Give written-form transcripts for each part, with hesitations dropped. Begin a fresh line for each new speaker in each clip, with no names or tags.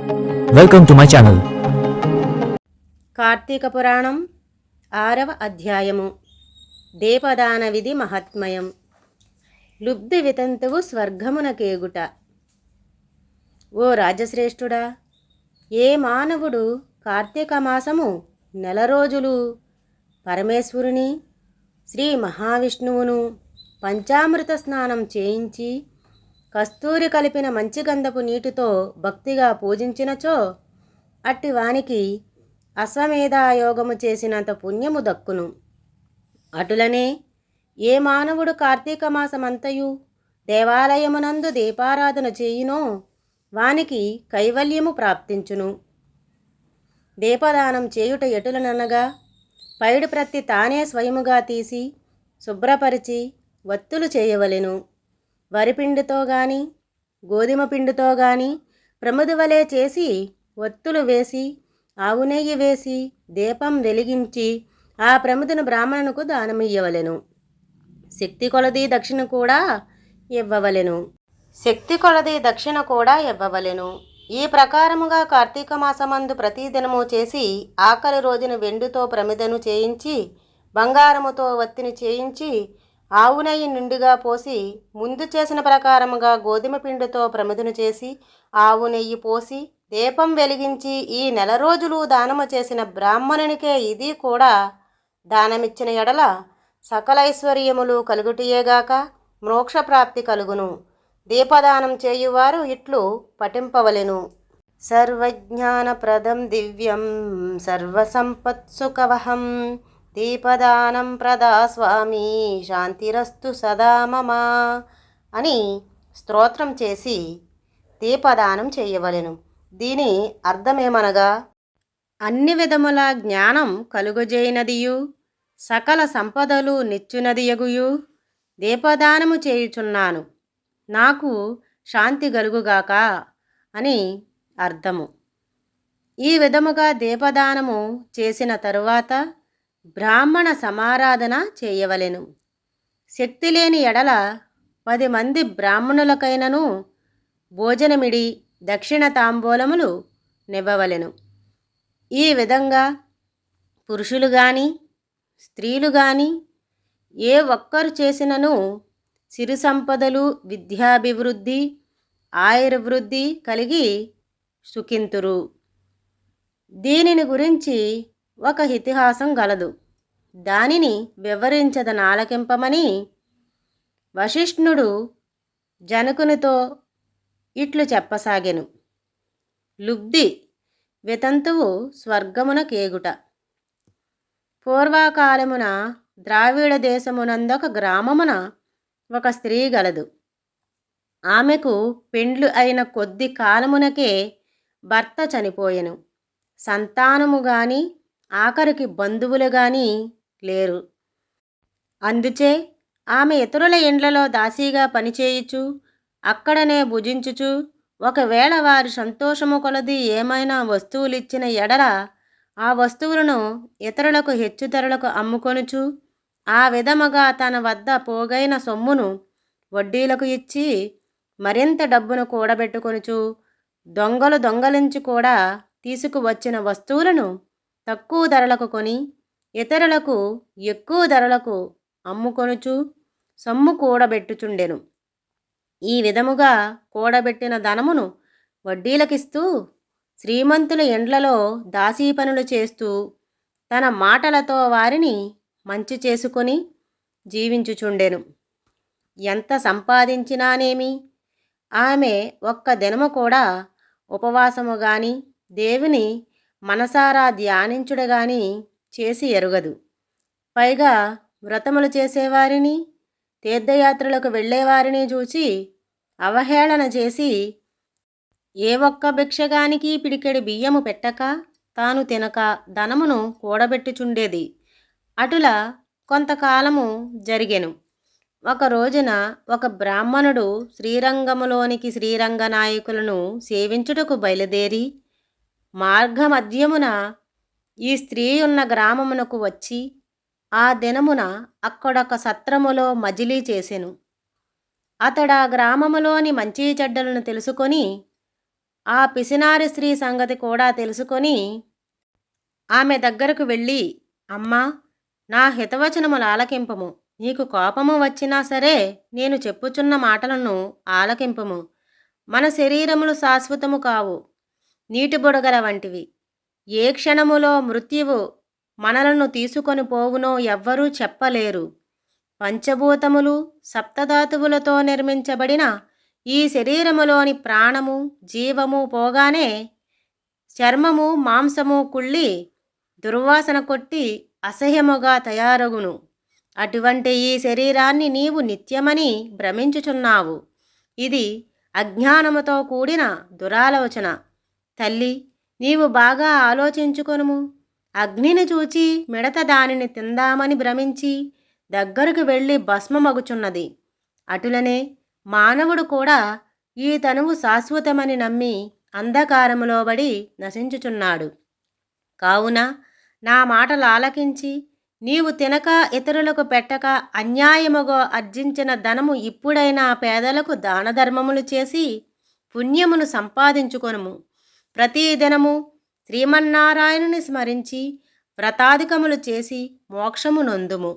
Welcome to my channel.
Karthika Puranam 6వ అధ్యాయము. దీపదాన విధి మహాత్మ్యం. లుబ్ధి వితంతువు స్వర్గమున కేగుట. ఓ రాజశ్రేష్ఠుడా, ఏ మానవుడు కార్తీక మాసము నెల రోజులు పరమేశ్వరుని శ్రీ మహావిష్ణువును పంచామృత స్నానం చేయించి కస్తూరి కలిపిన మంచి గంధపు నీటితో భక్తిగా పూజించినచో అట్టి వానికి అశ్వమేధాయోగము చేసినంత పుణ్యము దక్కును. అటులనే ఏ మానవుడు కార్తీక మాసమంతయు దేవాలయమునందు దీపారాధన చేయునో వానికి కైవల్యము ప్రాప్తించును. దీపదానం చేయుట ఎటులననగా పైడి ప్రత్తి తానే స్వయముగా తీసి శుభ్రపరిచి వత్తులు చేయవలెను. వరిపిండితో గాని గోధుమ పిండితో గాని ప్రమిది వలె చేసి ఒత్తులు వేసి ఆవు నెయ్యి వేసి దీపం వెలిగించి ఆ ప్రమిదను బ్రాహ్మణునికి దానమియ్యవలెను. శక్తి కొలది దక్షిణ కూడా ఇవ్వవలెను. ఈ ప్రకారముగా కార్తీక మాసమందు ప్రతిదినము చేసి ఆఖరి రోజున వెండితో ప్రమిదను చేయించి బంగారముతో వత్తిని చేయించి ఆవు నెయ్యి నిండుగా పోసి ముందు చేసిన ప్రకారముగా గోధుమ పిండితో ప్రమిదను చేసి ఆవు నెయ్యి పోసి దీపం వెలిగించి ఈ నెల రోజులు దానము చేసిన బ్రాహ్మణునికే ఇది కూడా దానమిచ్చిన ఎడల సకలైశ్వర్యములు కలుగుటియేగాక మోక్షప్రాప్తి కలుగును. దీపదానం చేయువారు ఇట్లు పఠింపవలెను. సర్వజ్ఞానప్రదం దివ్యం సర్వసంపత్సుకవహం దీపదానం ప్రదా స్వామి శాంతిరస్తు సదా మమ అని స్తోత్రం చేసి దీపదానం చేయవలెను. దీని అర్థమేమనగా అన్ని విధముల జ్ఞానం కలుగజేయనదియు సకల సంపదలు నిచ్చునదియగుయు దీపదానము చేయుచున్నాను, నాకు శాంతి కలుగుగాక అని అర్థము. ఈ విధముగా దీపదానము చేసిన తరువాత బ్రాహ్మణ సమారాధన చేయవలెను. శక్తి లేని ఎడల 10 మంది బ్రాహ్మణులకైనను భోజనమిడి దక్షిణ తాంబూలములు నివ్వవలెను. ఈ విధంగా పురుషులు గాని స్త్రీలు గాని ఏ ఒక్కరు చేసినను సిరి సంపదలు విద్యాభివృద్ధి ఆయుర్వృద్ధి కలిగి సుఖింతురు. దీనిని గురించి ఒక ఇతిహాసం గలదు, దానిని వివరించదనాలకింపమని వశిష్ఠుడు జనకునితో ఇట్లు చెప్పసాగెను. లుబ్ధి వితంతువు స్వర్గమున కేగుట. పూర్వకాలమున ద్రావిడ దేశమునందొక గ్రామమున ఒక స్త్రీ గలదు. ఆమెకు పెండ్లు అయిన కొద్ది కాలమునకే భర్త చనిపోయెను. సంతానము గాని ఆఖరికి బంధువులు గాని లేరు. అందుచే ఆమె ఇతరుల ఇండ్లలో దాసీగా పనిచేయుచు అక్కడనే భుజించుచు ఒకవేళ వారి సంతోషము కొలది ఏమైనా వస్తువులిచ్చిన ఎడల ఆ వస్తువులను ఇతరులకు హెచ్చు ధరలకు అమ్ముకొనుచు ఆ విధముగా తన వద్ద పోగైన సొమ్మును వడ్డీలకు ఇచ్చి మరింత డబ్బును కూడబెట్టుకొనుచు దొంగలు దొంగలించి కూడా తీసుకువచ్చిన వస్తువులను తక్కువ ధరలకు కొని ఇతరులకు ఎక్కువ ధరలకు అమ్ముకొనుచు సొమ్ము కూడబెట్టుచుండెను. ఈ విధముగా కూడబెట్టిన ధనమును వడ్డీలకిస్తూ శ్రీమంతుల ఇండ్లలో దాసీ పనులు చేస్తూ తన మాటలతో వారిని మంచి చేసుకొని జీవించుచుండెను. ఎంత సంపాదించినానేమి ఆమె ఒక్క దినము కూడా ఉపవాసము గాని దేవుని మనసారా ధ్యానించుడు గాని చేసి ఎరుగదు. పైగా వ్రతములు చేసేవారిని తీర్థయాత్రలకు వెళ్ళేవారిని చూసి అవహేళన చేసి ఏ ఒక్క భిక్షగానికి పిడికెడి బియ్యము పెట్టక తాను తినక ధనమును కూడబెట్టుచుండేది. అటులా కొంతకాలము జరిగెను. ఒక రోజున ఒక బ్రాహ్మణుడు శ్రీరంగములోనికి శ్రీరంగనాయకులను సేవించుటకు బయలుదేరి మార్గమధ్యమున ఈ స్త్రీ ఉన్న గ్రామమునకు వచ్చి ఆ దినమున అక్కడొక సత్రములో మజిలీ చేసెను. అతడా గ్రామములోని మంచి చెడ్డలను తెలుసుకొని ఆ పిసినారి స్త్రీ సంగతి కూడా తెలుసుకొని ఆమె దగ్గరకు వెళ్ళి, అమ్మా, నా హితవచనములు ఆలకింపము. నీకు కోపము వచ్చినా సరే నేను చెప్పుచున్న మాటలను ఆలకింపము. మన శరీరములు శాశ్వతము కావు, నీటి బుడగల వంటివి. ఏ క్షణములో మృత్యువు మనలను తీసుకొని పోవునో ఎవ్వరూ చెప్పలేరు. పంచభూతములు సప్తధాతువులతో నిర్మించబడిన ఈ శరీరములోని ప్రాణము జీవము పోగానే చర్మము మాంసము కుళ్ళి దుర్వాసన కొట్టి అసహ్యముగా తయారగును. అటువంటి ఈ శరీరాన్ని నీవు నిత్యమని భ్రమించుచున్నావు. ఇది అజ్ఞానముతో కూడిన దురాలోచన. తల్లి, నీవు బాగా ఆలోచించుకొనుము. అగ్నిని చూచి మిడత దానిని తిందామని భ్రమించి దగ్గరకు వెళ్ళి భస్మమగుచున్నది. అటులనే మానవుడు కూడా ఈ తనువు శాశ్వతమని నమ్మి అంధకారములో బడి నశించుచున్నాడు. కావున నా మాటలు ఆలకించి నీవు తినక ఇతరులకు పెట్టక అన్యాయముగా అర్జించిన ధనము ఇప్పుడైనా పేదలకు దానధర్మములు చేసి పుణ్యమును సంపాదించుకొనుము. ప్రతిదినము శ్రీమన్నారాయణుని స్మరించి వ్రతాధికములు చేసి మోక్షము నొందుము.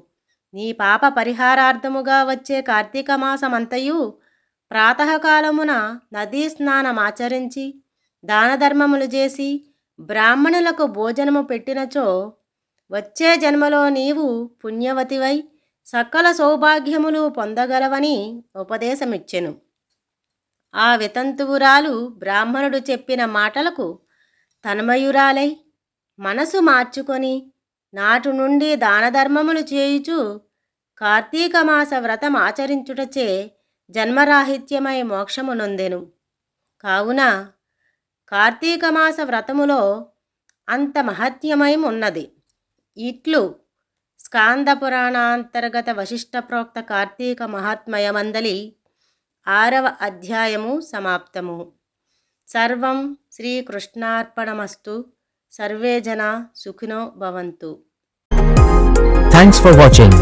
నీ పాప పరిహారార్థముగా వచ్చే కార్తీక మాసమంతయు ప్రాతకాలమున నదీ స్నానమాచరించి దానధర్మములు చేసి బ్రాహ్మణులకు భోజనము పెట్టినచో వచ్చే జన్మలో నీవు పుణ్యవతివై సకల సౌభాగ్యములు పొందగలవని ఉపదేశమిచ్చెను. ఆ వితంతువురాలు బ్రాహ్మణుడు చెప్పిన మాటలకు తన్మయురాలై మనసు మార్చుకొని నాటు నుండి దానధర్మములు చేయుచు కార్తీక మాస వ్రతం ఆచరించుటచే జన్మరాహిత్యమై మోక్షము నొందెను. కావున కార్తీక మాస వ్రతములో అంత మహత్యమై ఉన్నది. ఇట్లు స్కాంద పురాణాంతర్గత వశిష్ఠ ప్రోక్త కార్తీక మహాత్మయమందలి 6వ అధ్యాయము సమాప్తము. సర్వం శ్రీకృష్ణార్పణమస్తు. సర్వే జనా సుఖినో భవంతు.
Thanks for watching.